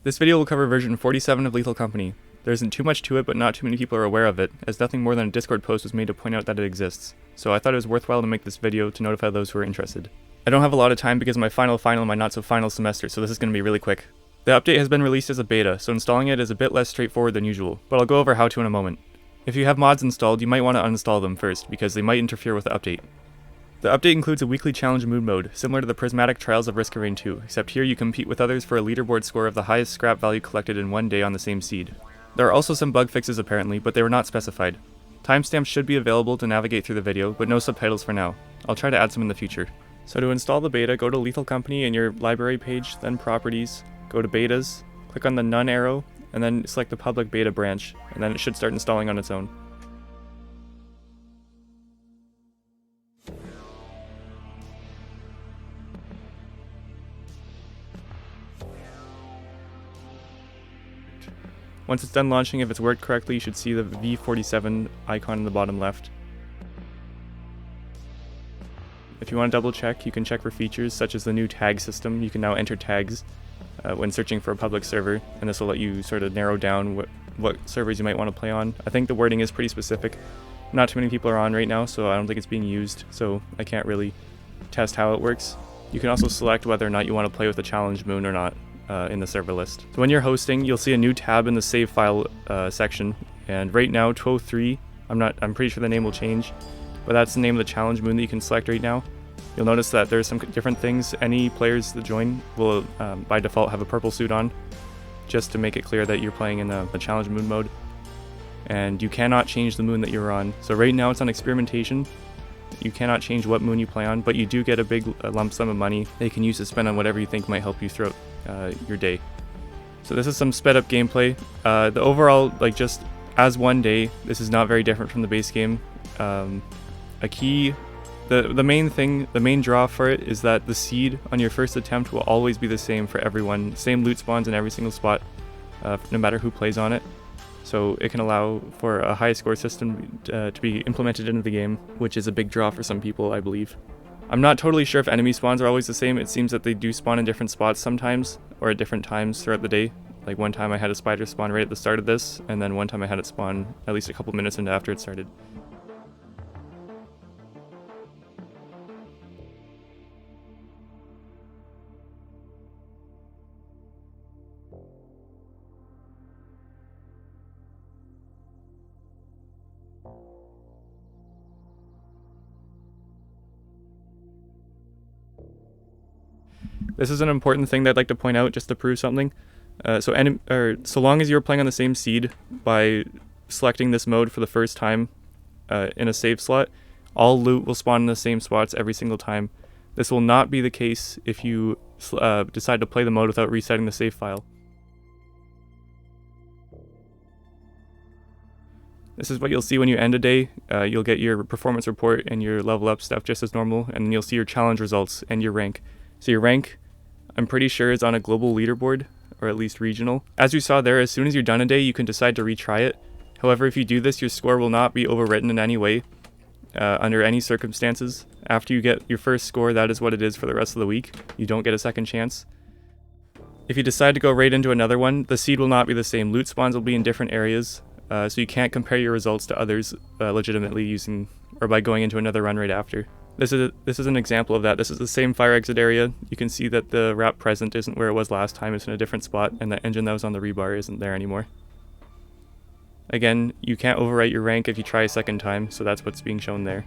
This video will cover version 47 of Lethal Company. There isn't too much to it, but not too many people are aware of it, as nothing more than a Discord post was made to point out that it exists, so I thought it was worthwhile to make this video to notify those who are interested. I don't have a lot of time because of my final and my not-so-final semester, so this is going to be really quick. The update has been released as a beta, so installing it is a bit less straightforward than usual, but I'll go over how to in a moment. If you have mods installed, you might want to uninstall them first, because they might interfere with the update. The update includes a weekly challenge mood mode, similar to the prismatic trials of Risk of Rain 2, except here you compete with others for a leaderboard score of the highest scrap value collected in one day on the same seed. There are also some bug fixes apparently, but they were not specified. Timestamps should be available to navigate through the video, but no subtitles for now. I'll try to add some in the future. So to install the beta, go to Lethal Company in your library page, then Properties, go to Betas, click on the None arrow, and then select the public beta branch, and then it should start installing on its own. Once it's done launching, if it's worked correctly, you should see the V47 icon in the bottom left. If you want to double check, you can check for features such as the new tag system. You can now enter tags when searching for a public server, and this will let you sort of narrow down what servers you might want to play on. I think the wording is pretty specific. Not too many people are on right now, so I don't think it's being used, so I can't really test how it works. You can also select whether or not you want to play with the challenge moon or not. In the server list. So when you're hosting, you'll see a new tab in the save file section, and right now 203, I'm pretty sure the name will change, but that's the name of the challenge moon that you can select right now. You'll notice that there's some different things. Any players that join will by default have a purple suit on, just to make it clear that you're playing in the challenge moon mode, and you cannot change the moon that you're on. So right now it's on experimentation. You cannot change what moon you play on, but you do get a big lump sum of money that you can use to spend on whatever you think might help you throughout your day. So this is some sped up gameplay. The overall, just as one day, this is not very different from the base game. The main draw for it is that the seed on your first attempt will always be the same for everyone. Same loot spawns in every single spot, no matter who plays on it. So it can allow for a high score system to be implemented into the game, which is a big draw for some people, I believe. I'm not totally sure if enemy spawns are always the same. It seems that they do spawn in different spots sometimes, or at different times throughout the day. Like one time I had a spider spawn right at the start of this, and then one time I had it spawn at least a couple minutes into after it started. This is an important thing that I'd like to point out just to prove something. So long as you're playing on the same seed by selecting this mode for the first time in a save slot, all loot will spawn in the same spots every single time. This will not be the case if you decide to play the mode without resetting the save file. This is what you'll see when you end a day. You'll get your performance report and your level up stuff just as normal, and then you'll see your challenge results and your rank. So your rank, I'm pretty sure, is on a global leaderboard, or at least regional. As you saw there, as soon as you're done a day, you can decide to retry it. However, if you do this, your score will not be overwritten in any way, under any circumstances. After you get your first score, that is what it is for the rest of the week. You don't get a second chance. If you decide to go right into another one, the seed will not be the same. Loot spawns will be in different areas, so you can't compare your results to others legitimately using, or by going into another run right after. This is an example of that. This is the same fire exit area. You can see that the wrap present isn't where it was last time. It's in a different spot, and the engine that was on the rebar isn't there anymore. Again, you can't overwrite your rank if you try a second time, so that's what's being shown there.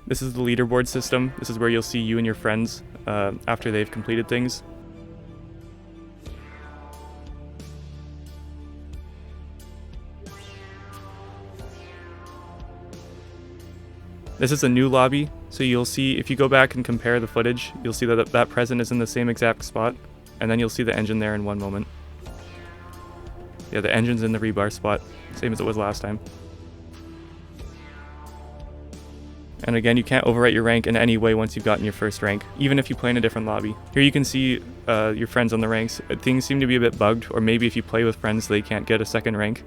This is the leaderboard system. This is where you'll see you and your friends after they've completed things. This is a new lobby, so you'll see, if you go back and compare the footage, you'll see that that present is in the same exact spot, and then you'll see the engine there in one moment. Yeah, the engine's in the rebar spot, same as it was last time. And again, you can't overwrite your rank in any way once you've gotten your first rank, even if you play in a different lobby. Here you can see your friends on the ranks. Things seem to be a bit bugged, or maybe if you play with friends, they can't get a second rank.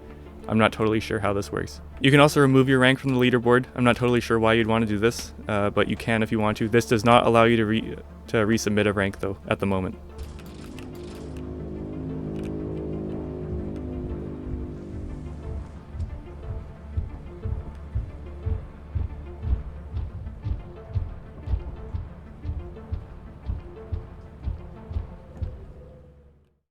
I'm not totally sure how this works. You can also remove your rank from the leaderboard. I'm not totally sure why you'd want to do this, but you can if you want to. This does not allow you to resubmit a rank though, at the moment.